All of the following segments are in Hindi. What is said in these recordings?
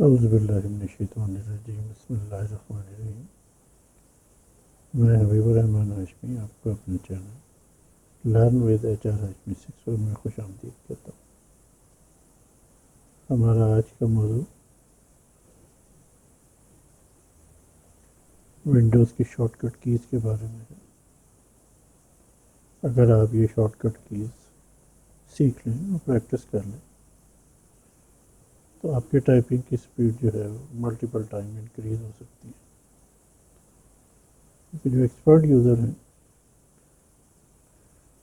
औज़ुबिल्लाहिमिनश्शैतानिर्रजीम बिस्मिल्लाहिर्रहमानिर्रहीम। मैं हबीबुर रहमान हाशमी आपको अपने channel learn with HR Hashmi 6 में खुशामदीद कहता हूँ। हमारा आज का मौजू विंडोज़ की शॉर्टकट कीज़ के बारे में है। अगर आप ये शॉर्टकट कीज़ सीख लें और प्रैक्टिस कर लें तो आपकी टाइपिंग की स्पीड जो है वो मल्टीपल टाइम इंक्रीज़ हो सकती है। क्योंकि जो एक्सपर्ट यूज़र हैं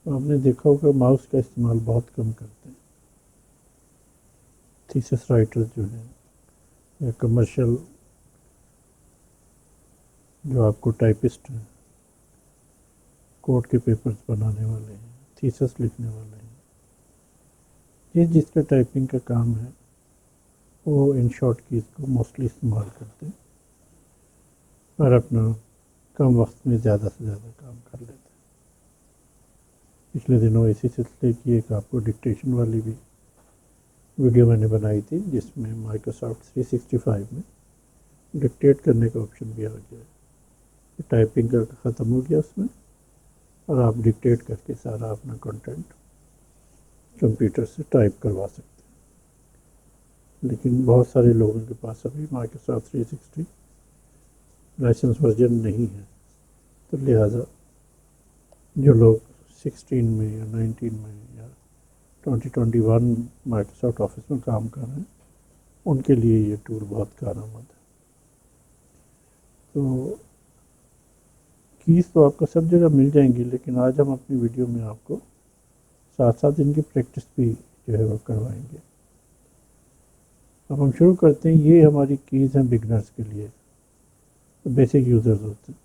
आपने देखा होगा माउस का इस्तेमाल बहुत कम करते हैं। थीसिस राइटर्स जो हैं या कमर्शियल जो आपको टाइपिस्ट हैं, कोड के पेपर्स बनाने वाले हैं, थीसिस लिखने वाले हैं, ये जिसका टाइपिंग का काम है वो इन शॉर्ट कीज़ को मोस्टली इस्तेमाल करते हैं और अपना कम वक्त में ज़्यादा से ज़्यादा काम कर लेते हैं। पिछले दिनों इसी सिलसिले की एक आपको डिक्टेशन वाली भी वीडियो मैंने बनाई थी जिसमें माइक्रोसॉफ्ट 365 में डिक्टेट करने का ऑप्शन भी आ गया है। टाइपिंग का ख़त्म हो गया उसमें और आप डिक्टेट करके सारा अपना कंटेंट कंप्यूटर से टाइप करवा सकते हैं। लेकिन बहुत सारे लोगों के पास अभी माइक्रोसॉफ्ट 360 लाइसेंस वर्जन नहीं है, तो लिहाजा जो लोग 16 में या 19 में या 2021 माइक्रोसॉफ्ट ऑफिस में काम कर रहे हैं उनके लिए ये टूल बहुत कारआमद है। तो कीज़ तो आपको सब जगह मिल जाएंगी, लेकिन आज हम अपनी वीडियो में आपको साथ साथ इनकी प्रैक्टिस भी जो है वो करवाएंगे। अब हम शुरू करते हैं। ये हमारी कीज़ हैं बिगनर्स के लिए, तो बेसिक यूज़र्स होते हैं।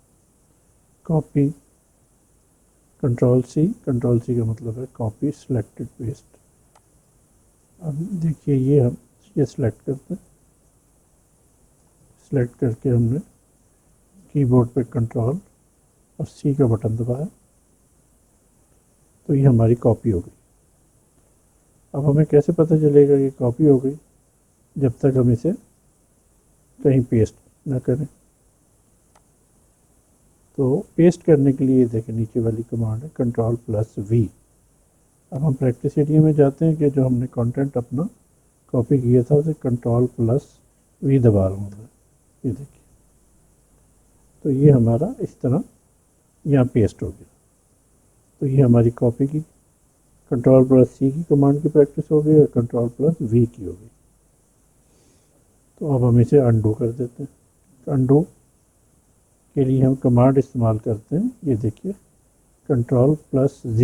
कॉपी, कंट्रोल सी का मतलब है कॉपी, सिलेक्टेड, पेस्ट। अब देखिए ये हम ये सिलेक्ट करते हैं। सिलेक्ट करके हमने कीबोर्ड पे कंट्रोल और सी का बटन दबाया तो ये हमारी कॉपी हो गई। अब हमें कैसे पता चलेगा कि कॉपी हो गई? जब तक हम इसे कहीं पेस्ट ना करें। तो पेस्ट करने के लिए देखें नीचे वाली कमांड है Ctrl+V। अब हम प्रैक्टिस एरिया में जाते हैं कि जो हमने कंटेंट अपना कॉपी किया था उसे Ctrl+V दबा रहा हूँ मैं। ये देखिए, तो ये हमारा इस तरह यहाँ पेस्ट हो गया। तो ये हमारी कॉपी की Ctrl+C की कमांड की प्रैक्टिस हो गई और Ctrl+V की हो गई। तो अब हम इसे अंडू कर देते हैं। अंडू के लिए हम कमांड इस्तेमाल करते हैं। ये देखिए Ctrl+Z,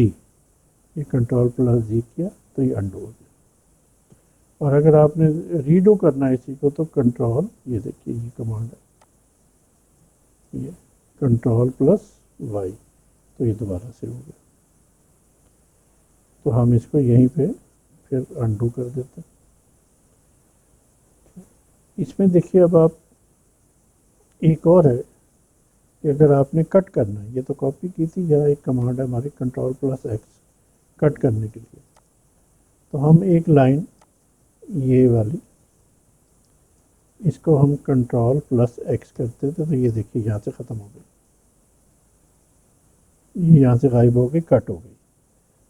ये Ctrl+Z किया तो ये अंडू हो गया। और अगर आपने रीडू करना है इसी को तो कंट्रोल, ये देखिए ये कमांड है, ये Ctrl+Y, तो ये दोबारा से हो गया। तो हम इसको यहीं पे फिर अंडू कर देते हैं। इसमें देखिए अब आप एक और है कि अगर आपने कट करना है, ये तो कॉपी की थी, यहाँ एक कमांड है हमारी Ctrl+X कट करने के लिए। तो हम एक लाइन ये वाली इसको हम Ctrl+X करते थे तो ये देखिए यहाँ से ख़त्म हो गई, ये यहाँ से गायब हो गई, कट हो गई।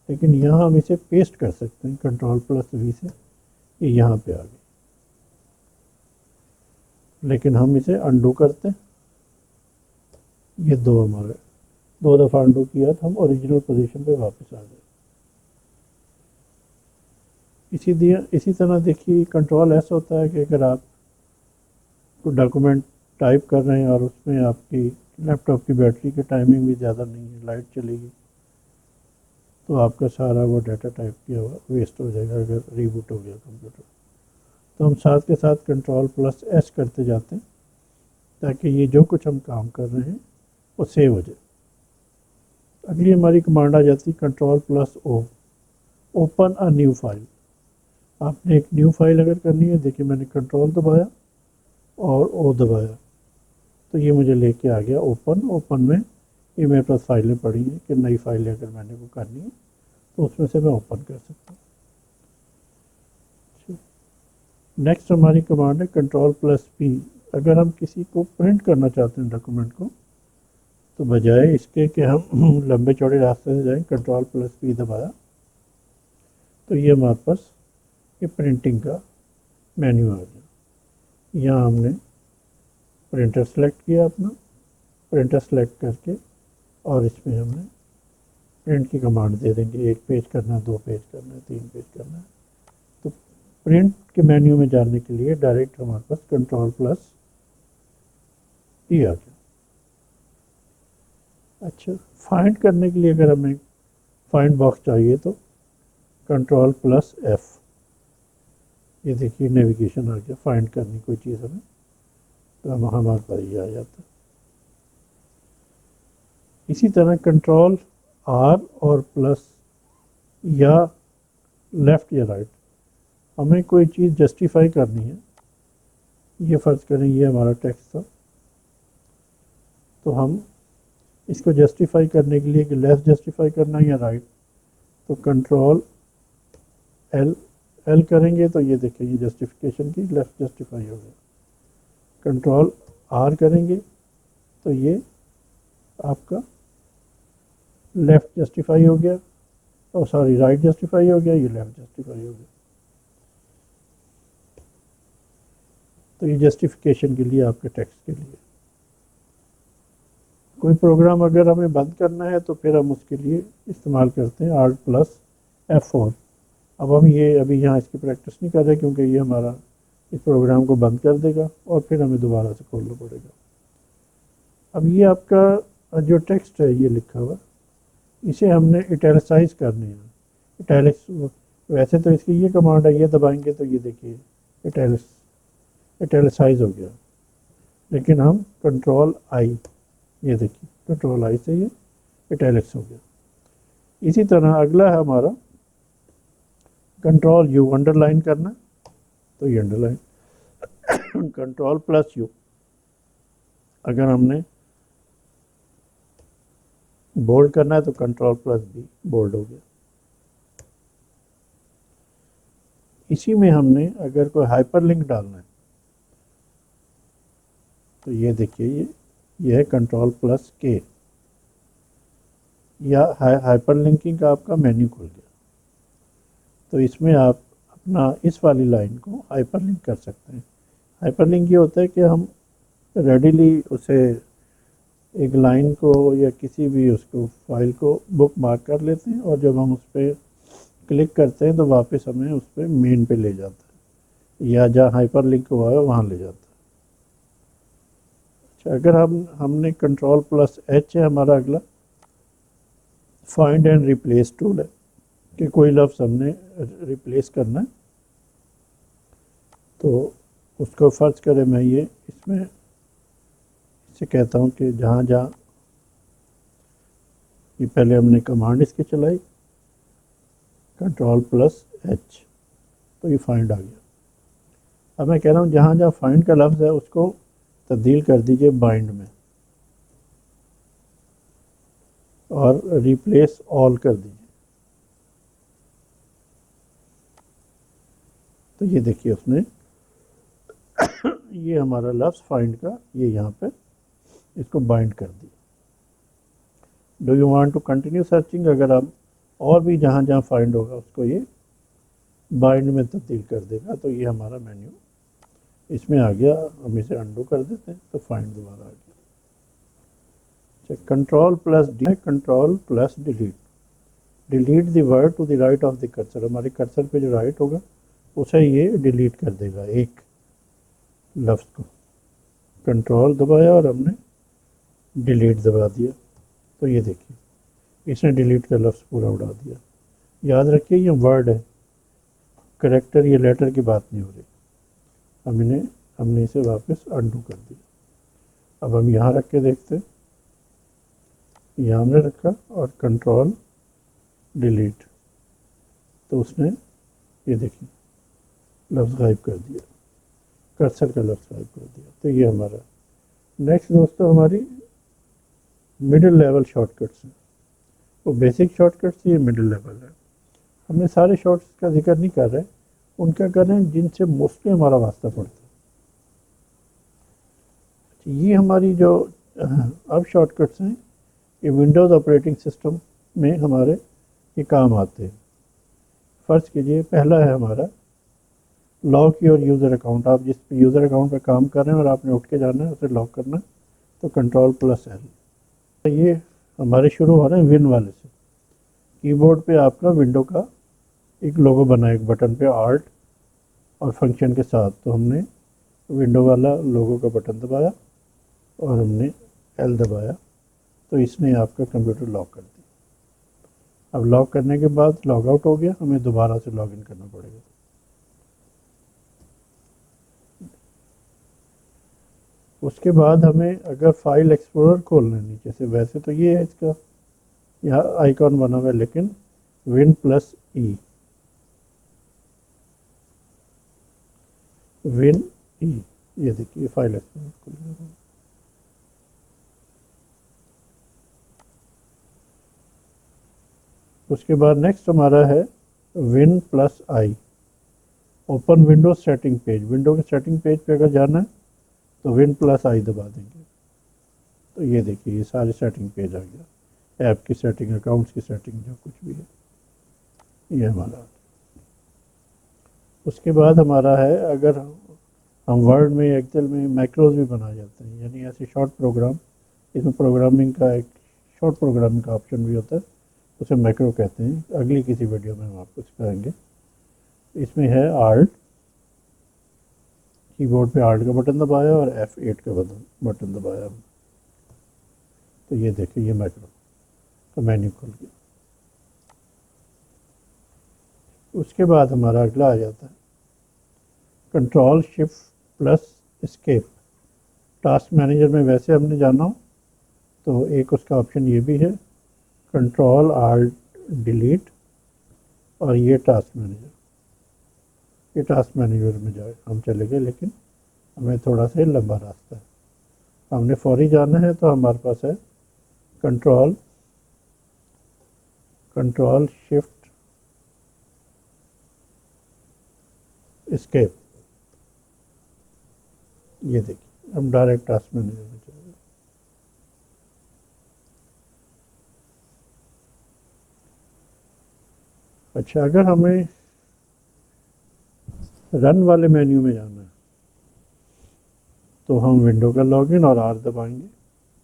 लेकिन यहाँ हम इसे पेस्ट कर सकते हैं Ctrl+V से, ये यहाँ पे आ गई। लेकिन हम इसे अंडू करते हैं। ये हमारे दो दफ़ा अंडू किया तो हम ओरिजिनल पोजीशन पे वापस आ गए। इसी तरह देखिए Ctrl+S होता है कि अगर आप कोई डॉक्यूमेंट टाइप कर रहे हैं और उसमें आपकी लैपटॉप की बैटरी की टाइमिंग भी ज़्यादा नहीं है, लाइट चलेगी तो आपका सारा वो डाटा टाइप किया हुआ वेस्ट हो जाएगा अगर रीबूट हो गया कंप्यूटर। तो हम साथ के साथ Ctrl+S करते जाते हैं ताकि ये जो कुछ हम काम कर रहे हैं वो सेव हो जाए। अगली हमारी कमांड आ जाती है Ctrl+O, open a new file. आपने एक न्यू फाइल अगर करनी है, देखिए मैंने कंट्रोल दबाया और ओ दबाया तो ये मुझे लेके आ गया ओपन में। ये मेरे पास फाइलें पड़ी हैं कि नई फाइलें अगर मैंने वो करनी है तो उसमें से मैं ओपन कर सकता हूँ। नेक्स्ट हमारी कमांड है कंट्रोल प्लस पी। अगर हम किसी को प्रिंट करना चाहते हैं डॉक्यूमेंट को, तो बजाय इसके कि हम लंबे चौड़े रास्ते से जाएं, कंट्रोल प्लस पी दबाया तो ये हमारे पास ये प्रिंटिंग का मेन्यू आ गया। यहाँ हमने प्रिंटर सेलेक्ट किया अपना, प्रिंटर सेलेक्ट करके और इसमें हमने प्रिंट की कमांड दे देंगे। 1 पेज करना है, 2 पेज करना है, 3 पेज करना है। तो प्रिंट के मेन्यू में जाने के लिए डायरेक्ट हमारे पास कंट्रोल प्लस पी आ गया। अच्छा, फाइंड करने के लिए अगर हमें फाइंड बॉक्स चाहिए तो कंट्रोल प्लस एफ, ये देखिए नेविगेशन आ गया। फाइंड करनी कोई चीज़ हमें तो हम हमारे पास ये आ जाता है। इसी तरह कंट्रोल आर और प्लस या लेफ़्ट या राइट, हमें कोई चीज़ जस्टिफाई करनी है। ये फ़र्ज़ करें ये हमारा टेक्स्ट था, तो हम इसको जस्टिफाई करने के लिए कि लेफ़्ट जस्टिफाई करना है या राइट, तो कंट्रोल एल करेंगे तो ये देखिए ये जस्टिफिकेशन की लेफ़्ट जस्टिफाई हो गया। कंट्रोल आर करेंगे तो ये आपका लेफ़्ट जस्टिफाई हो गया, और सॉरी राइट जस्टिफाई हो गया, ये लेफ़्ट जस्टिफाई हो गया। तो ये जस्टिफिकेशन के लिए आपके टेक्स्ट के लिए। कोई प्रोग्राम अगर हमें बंद करना है तो फिर हम उसके लिए इस्तेमाल करते हैं Alt प्लस F4। अब हम ये अभी यहाँ इसकी प्रैक्टिस नहीं कर रहे क्योंकि ये हमारा इस प्रोग्राम को बंद कर देगा और फिर हमें दोबारा से खोलना पड़ेगा। अब ये आपका जो टेक्स्ट है ये लिखा हुआ, इसे हमने इटैलिसाइज करनी है। इटैलिक्स वैसे तो इसकी ये कमांड है, ये दबाएंगे तो ये देखिए इटैलिसाइज हो गया, लेकिन हम कंट्रोल आई, ये देखिए कंट्रोल आई से ये इटैलिक्स हो गया। इसी तरह अगला है हमारा कंट्रोल यू, अंडरलाइन करना, तो ये अंडरलाइन। कंट्रोल प्लस यू, अगर हमने बोल्ड करना है तो कंट्रोल प्लस बी, बोल्ड हो गया। इसी में हमने अगर कोई हाइपरलिंक डालना है तो ये देखिए ये है कंट्रोल प्लस के, या हाइपरलिंकिंग का आपका मेन्यू खुल गया। तो इसमें आप अपना इस वाली लाइन को हाइपरलिंक कर सकते हैं। हाइपरलिंक ये होता है कि हम रेडीली उसे एक लाइन को या किसी भी उसको फाइल को बुक मार्क कर लेते हैं, और जब हम उस पर क्लिक करते हैं तो वापस हमें उस पर मेन पे ले जाता है, या जहाँ हाइपरलिंक हुआ है वहाँ ले जाता है। अच्छा, अगर हमने कंट्रोल प्लस एच है हमारा अगला फाइंड एंड रिप्लेस टूल है कि कोई लफ्ज़ हमने रिप्लेस करना है, तो उसको फ़र्ज़ करें मैं ये इसमें इसे कहता हूँ कि जहाँ जहाँ ये पहले हमने कमांड इसकी चलाई कंट्रोल प्लस एच, तो ये फाइंड आ गया। अब मैं कह रहा हूँ जहाँ जहाँ फाइंड का लफ्ज़ है उसको तब्दील कर दीजिए बाइंड में और रिप्लेस ऑल कर दीजिए। तो ये देखिए उसने ये हमारा लफ्ज़ फाइंड का ये यहाँ पे इसको बाइंड कर दिया। Do you want to continue searching, अगर आप और भी जहाँ जहाँ फाइंड होगा उसको ये बाइंड में तब्दील कर देगा। तो ये हमारा मेन्यू इसमें आ गया। हम इसे अंडू कर देते हैं तो फाइंड दोबारा आ गया। अच्छा, control plus D, control plus delete, delete the word to the right of the cursor. हमारे कर्सर पे जो राइट होगा उसे ये डिलीट कर देगा एक लफ्ज़ को। कंट्रोल दबाया और हमने डिलीट दबा दिया, तो ये देखिए इसने डिलीट का लफ्ज़ पूरा उड़ा दिया। याद रखिए ये वर्ड है, करेक्टर या लेटर की बात नहीं हो रही। हमने इसे वापस अंडू कर दिया। अब हम यहाँ रख के देखते हैं, यहाँ हमने रखा और कंट्रोल डिलीट, तो उसने ये देखिए लफ्ज़ गायब कर दिया, कर्सर का लफ्ज़ गायब कर दिया। तो ये हमारा नेक्स्ट दोस्तों हमारी मिडिल लेवल शॉर्टकट्स हैं। वो बेसिक शॉर्टकट्स, ये मिडिल लेवल है। हमने सारे शॉर्टकट्स का जिक्र नहीं कर रहे, उनका करें जिनसे मोस्टली हमारा वास्ता पड़ता है। ये हमारी जो अब शॉर्टकट्स हैं, ये विंडोज़ ऑपरेटिंग सिस्टम में हमारे ये काम आते हैं। फ़र्ज़ कीजिए पहला है हमारा लॉक योर यूज़र अकाउंट। आप जिस यूज़र अकाउंट पे काम कर रहे हैं और आपने उठ के जाना है उसे लॉक करना है, तो Ctrl+L। ये हमारे शुरू हो रहे हैं विन वाले से। कीबोर्ड पे आपका विंडो का एक लोगो बना एक बटन पे आर्ट और फंक्शन के साथ, तो हमने विंडो वाला लोगो का बटन दबाया और हमने L दबाया, तो इसने आपका कंप्यूटर लॉक कर दिया। अब लॉक करने के बाद लॉग आउट हो गया, हमें दोबारा से लॉग इन करना पड़ेगा। उसके बाद हमें अगर फाइल एक्सप्लोरर खोलना है नीचे से, वैसे तो ये है इसका यहाँ आइकॉन बना हुआ है, लेकिन Win+E, Win+E, ये देखिए फाइल एक्सप्लोरर खुल गया। उसके बाद नेक्स्ट हमारा है Win+I, open window setting page. Window के सेटिंग पेज पे अगर जाना है तो Win+I दबा देंगे, तो ये देखिए ये सारे सेटिंग पेज आ गया, ऐप की सेटिंग, अकाउंट्स की सेटिंग, जो कुछ भी है ये हमारा। उसके बाद हमारा है, अगर हम वर्ड में एक्सेल में मैक्रोज भी बना जाते हैं, यानी ऐसे शॉर्ट प्रोग्राम, इसमें प्रोग्रामिंग का एक शॉर्ट प्रोग्रामिंग का ऑप्शन भी होता है, उसे मैक्रो कहते हैं। अगली किसी वीडियो में हम आपको सिखाएंगे। इसमें है आल्ट, कीबोर्ड पे आल्ट का बटन दबाया और F8 का बटन दबाया, तो ये देखिए ये मैक्रो का मेन्यू खुल गया। उसके बाद हमारा अगला आ जाता है Ctrl+Shift+Escape। टास्क मैनेजर में वैसे हमने जाना हो तो एक उसका ऑप्शन ये भी है, Ctrl+Alt+Delete, और ये टास्क मैनेजर, ये टास्क मैनेजर में जाए हम चले गए, लेकिन हमें थोड़ा सा लंबा रास्ता है, हमने फौरी जाना है, तो हमारे पास है Ctrl+Shift+Escape। ये देखिए हम डायरेक्ट टास्क मैनेजर में चले गए। अच्छा, अगर हमें रन वाले मेन्यू में जाना है तो हम विंडो का लॉगिन और R दबाएंगे,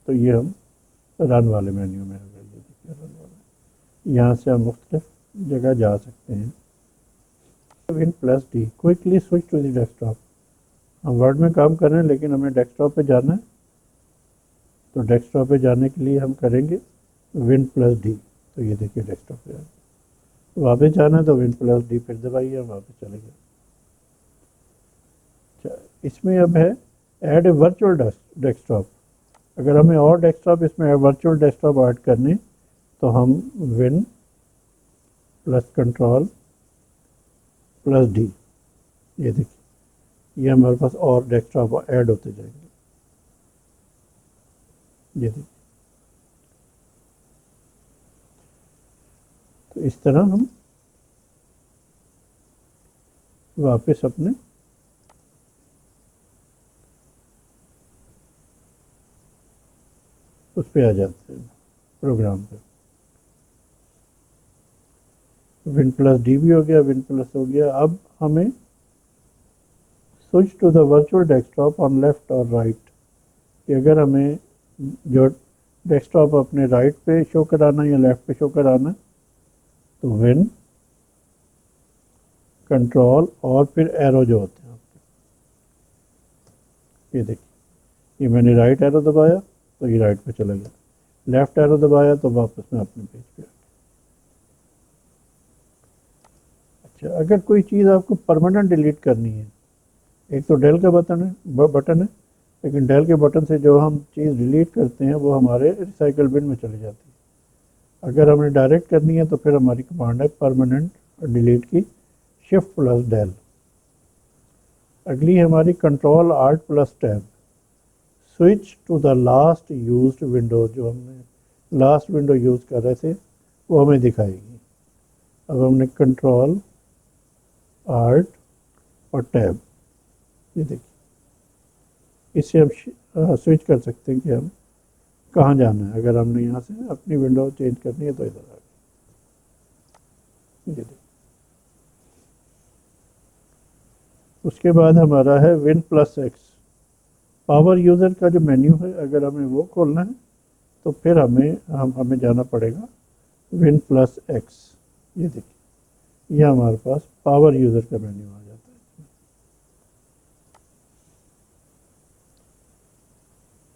तो ये हम रन वाले मेन्यू में आ गए। ये देखिए रन वाला, यहाँ से हम मुख्तलिफ जगह जा सकते हैं। Win+D, quickly switch to the desktop. हम वर्ड में काम कर रहे हैं लेकिन हमें डेस्कटॉप पे जाना है, तो डेस्कटॉप पे जाने के लिए हम करेंगे Win+D, तो ये देखिए डेस्कटॉप पे वापस जाना है तो Win+D फिर दबाइए, हम वापस चले गए। अच्छा, इसमें अब है ऐड ए वर्चुअल डेस्कटॉप। अगर हमें और डेस्कटॉप इसमें वर्चुअल डेस्कटॉप ऐड करने, तो हम Win+Ctrl+D, ये देखिए ये हमारे पास और डेस्कटॉप ऐड होते जाएंगे। ये देखिए, तो इस तरह हम वापस अपने उस पे आ जाते हैं प्रोग्राम पे। Win+D भी हो गया, Win+ हो गया। अब हमें switch to the virtual desktop on left और राइट, कि अगर हमें जो डेस्कटॉप अपने राइट पे शो कराना है या लेफ्ट पे शो कराना है, तो Win, कंट्रोल और फिर एरो जो होते हैं आपके, ये देखिए ये मैंने राइट एरो दबाया तो ये राइट पे चला गया, लेफ्ट एरो दबाया तो वापस मैं अपने पेज पे आ गया। अच्छा, अगर कोई चीज़ आपको परमानेंट डिलीट करनी है, एक तो डेल का बटन है, लेकिन डेल के बटन से जो हम चीज़ डिलीट करते हैं वो हमारे रिसाइकल बिन में चली जाती है। अगर हमें डायरेक्ट करनी है तो फिर हमारी कमांड है परमानेंट डिलीट की, Shift+Del। अगली हमारी Ctrl+Alt+Tab, switch to the last used window. जो हमने लास्ट विंडो यूज़ कर रहे थे वो हमें दिखाएगी। अब हमने Ctrl+Alt+Tab और टैब, ये देखिए इससे हम स्विच कर सकते हैं कि हम कहाँ जाना है। अगर हमने यहाँ से अपनी विंडो चेंज करनी है तो इधर आ गए, ये देखिए। उसके बाद हमारा है win plus x. Power user का जो मेन्यू है, अगर हमें वो खोलना है तो फिर हमें जाना पड़ेगा विन प्लस एक्स। ये देखिए, ये हमारे पास पावर यूज़र का मेन्यू आ जाता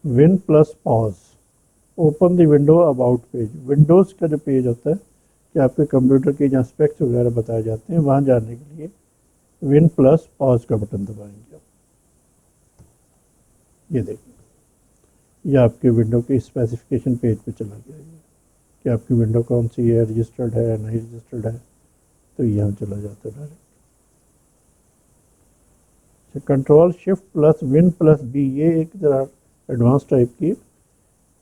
है। Win plus pause, open the window about page. Windows का जो पेज होता है कि आपके कंप्यूटर के जहाँ स्पेक्स वगैरह बताए जाते हैं, वहाँ जाने के लिए विन प्लस पॉज का बटन दबाएंगे आप। ये देखिए, ये आपके विंडो के स्पेसिफिकेशन पेज पे चला गया है कि आपकी विंडो कौन सी है, रजिस्टर्ड है, नहीं रजिस्टर्ड है, तो यहाँ चला जाता है direct. Control shift plus win plus B, ये एक ज़रा एडवांस टाइप की।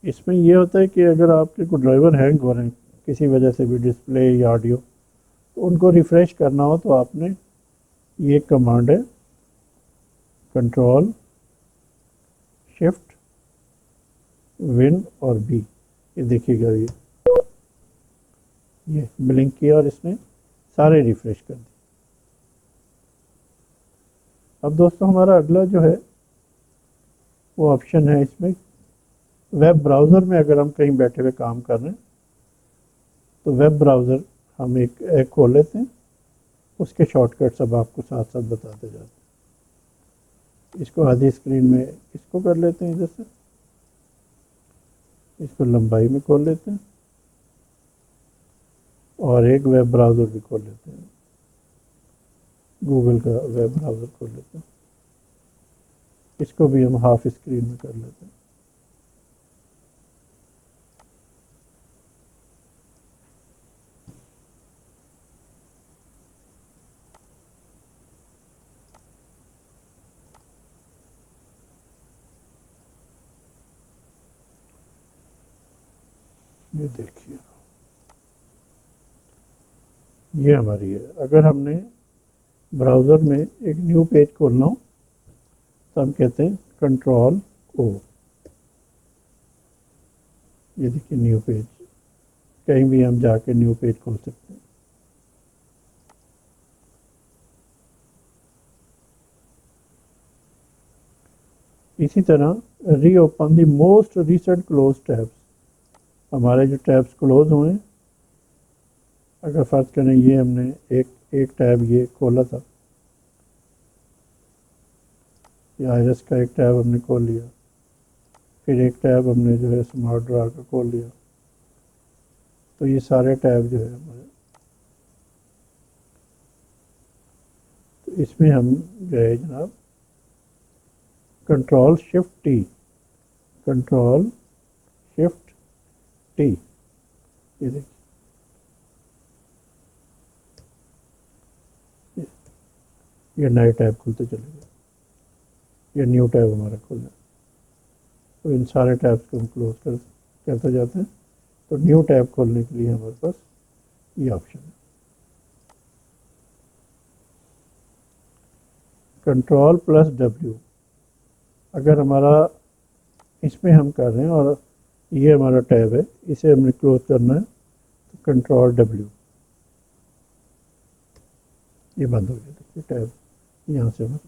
इसमें ये होता है कि अगर आपके को ड्राइवर हैंग हो रहे हैं किसी वजह से भी, डिस्प्ले या ऑडियो, तो उनको रिफ़्रेश करना हो तो आपने, ये कमांड है कंट्रोल शिफ्ट विन और बी। ये देखिएगा, ये ब्लिंक किया और इसने सारे रिफ़्रेश कर दिए। अब दोस्तों हमारा अगला जो है वो ऑप्शन है इसमें, वेब ब्राउज़र में अगर हम कहीं बैठे हुए काम कर रहे हैं तो वेब ब्राउज़र हम एक खोल लेते हैं, उसके शॉर्टकट सब आपको साथ साथ बताते जाते हैं। इसको आधी स्क्रीन में इसको कर लेते हैं, इधर से इसको लंबाई में खोल लेते हैं और एक वेब ब्राउज़र भी खोल लेते हैं, गूगल का वेब ब्राउज़र खोल लेते हैं, इसको भी हम हाफ स्क्रीन में कर लेते हैं। ये देखिए, ये हमारी है। अगर हमने ब्राउज़र में एक न्यू पेज खोलना हो तो हम कहते हैं कंट्रोल ओ। ये देखिए न्यू पेज, कहीं भी हम जाके न्यू पेज खोल सकते हैं। इसी तरह reopen the most recent close tabs, हमारे जो टैब्स क्लोज हुए, अगर फ़र्ज़ करें ये हमने एक टैब ये खोला था, ये आयरस का एक टैब हमने खोल लिया, फिर एक टैब हमने जो है स्मार्ट ड्रा का खोल लिया, तो ये सारे टैब जो है हमारे, तो इसमें हम गए जनाब control shift T, control shift T. ये देखिए, ये नए टैब खुलते चले गए, ये न्यू टैब हमारा खुल है। तो इन सारे टैब्स को हम क्लोज करते जाते हैं। तो न्यू टैब खोलने के लिए हमारे पास ये ऑप्शन है कंट्रोल प्लस डब्ल्यू। अगर हमारा इसमें हम कर रहे हैं और ये हमारा टैब है, इसे हमने क्लोज करना है तो कंट्रोल डब्ल्यू, ये बंद हो गया। देखिए टैब यहाँ से हमारा।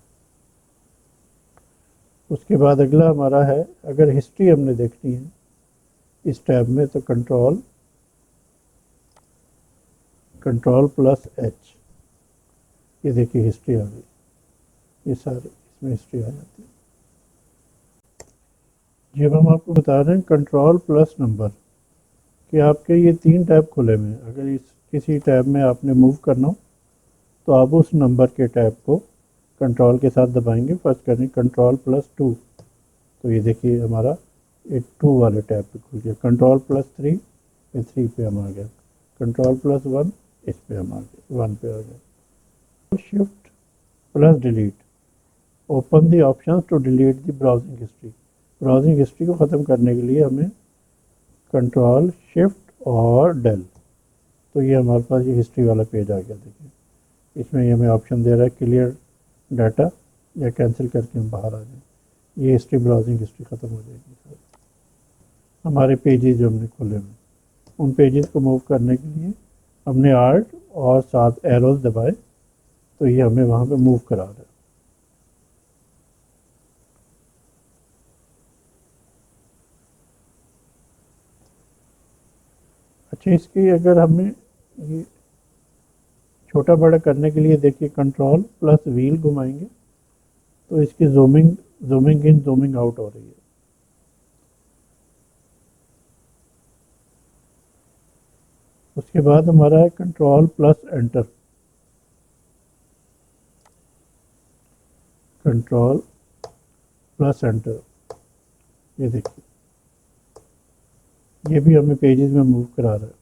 उसके बाद अगला हमारा है, अगर हिस्ट्री हमने देखनी है इस टैब में तो कंट्रोल प्लस एच। ये देखिए हिस्ट्री आ गई, ये सारे इसमें हिस्ट्री आ जाती है। जब हम आपको बता रहे हैं कंट्रोल प्लस नंबर, कि आपके ये 3 टैब खुले हुए हैं, अगर इस किसी टैब में आपने मूव करना हो तो आप उस नंबर के टैब को कंट्रोल के साथ दबाएंगे। फर्स्ट करें कंट्रोल प्लस 2, तो ये देखिए हमारा ये 2 वाले टैब पे खुल गया। कंट्रोल प्लस 3, ये 3 पे हम आ गया। कंट्रोल प्लस 1, इस पे हम आ गए, 1 पे आ गया। Shift plus delete, open the option to delete the browsing history. Browsing history को ख़त्म करने के लिए हमें कंट्रोल शिफ्ट और डेल, तो ये हमारे पास ये हिस्ट्री वाला पेज आ गया। देखिए इसमें हमें ऑप्शन दे रहा है क्लियर डाटा या कैंसिल करके हम बाहर आ जाएं। ये हिस्ट्री, ब्राउजिंग हिस्ट्री ख़त्म हो जाएगी। हमारे पेजेस जो हमने खोले हुए, उन पेजेस को मूव करने के लिए हमने आर्ट और साथ एरोज दबाए, तो ये हमें वहाँ पे मूव करा रहा है। अच्छा, इसकी अगर हमें ये छोटा बड़ा करने के लिए देखिए कंट्रोल प्लस व्हील घुमाएंगे तो इसकी जूमिंग इन जूमिंग आउट हो रही है। उसके बाद हमारा है control plus enter, control plus enter. ये देखिए, ये भी हमें पेजेस में मूव करा रहा है।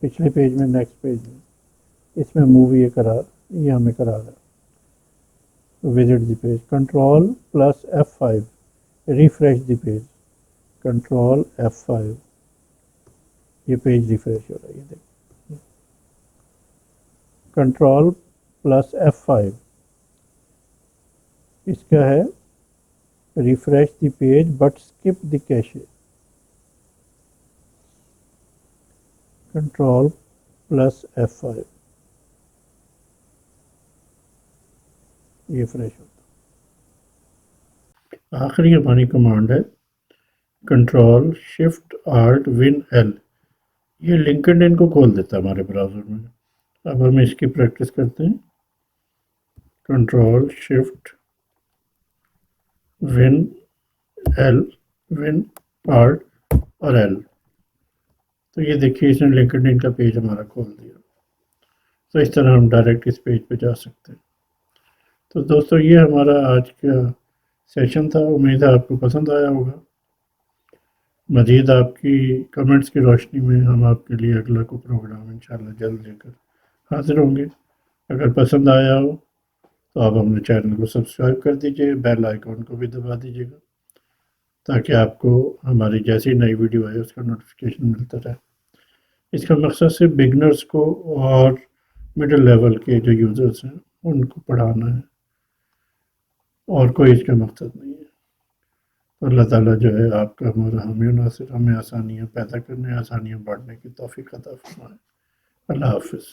पिछले पेज में, नेक्स्ट पेज में, इसमें मूव ये हमें करा रहा है। Visit the page, control plus F5, refresh the page, control F5, ये पेज रिफ्रेश हो रहा है। ये देखिए, कंट्रोल प्लस F5, इसका है refresh the page but skip the cache, control plus F5, ये फ्रेश होता है। आखिरी हमारी कमांड है control shift alt win L, ये लिंक्डइन को खोल देता है हमारे ब्राउज़र में। अब हम इसकी प्रैक्टिस करते हैं। Control shift win L, win alt और एल, तो ये देखिए इसने लिंक्डइन का पेज हमारा खोल दिया। तो इस तरह हम डायरेक्ट इस पेज पे जा सकते हैं। तो दोस्तों, ये हमारा आज का सेशन था। उम्मीद है आपको पसंद आया होगा। मज़ीद आपकी कमेंट्स की रोशनी में हम आपके लिए अगला को प्रोग्राम इंशाल्लाह जल्द लेकर हाजिर होंगे। अगर पसंद आया हो तो आप अपने चैनल को सब्सक्राइब कर दीजिए, बेल आइकॉन को भी दबा दीजिएगा ताकि आपको हमारी जैसी नई वीडियो आए उसका नोटिफिकेशन मिलता रहे। इसका मकसद सिर्फ बिगनर्स को और मिडिल लेवल के जो यूज़र्स हैं उनको पढ़ाना है, और कोई इसका मकसद नहीं है। तो अल्लाह ताला जो है आपका हमारा हामी और नासिर, हमें आसानियाँ पैदा करने, आसानियाँ बांटने की तौफीक अता फरमाए। अल्लाह हाफ़िज़।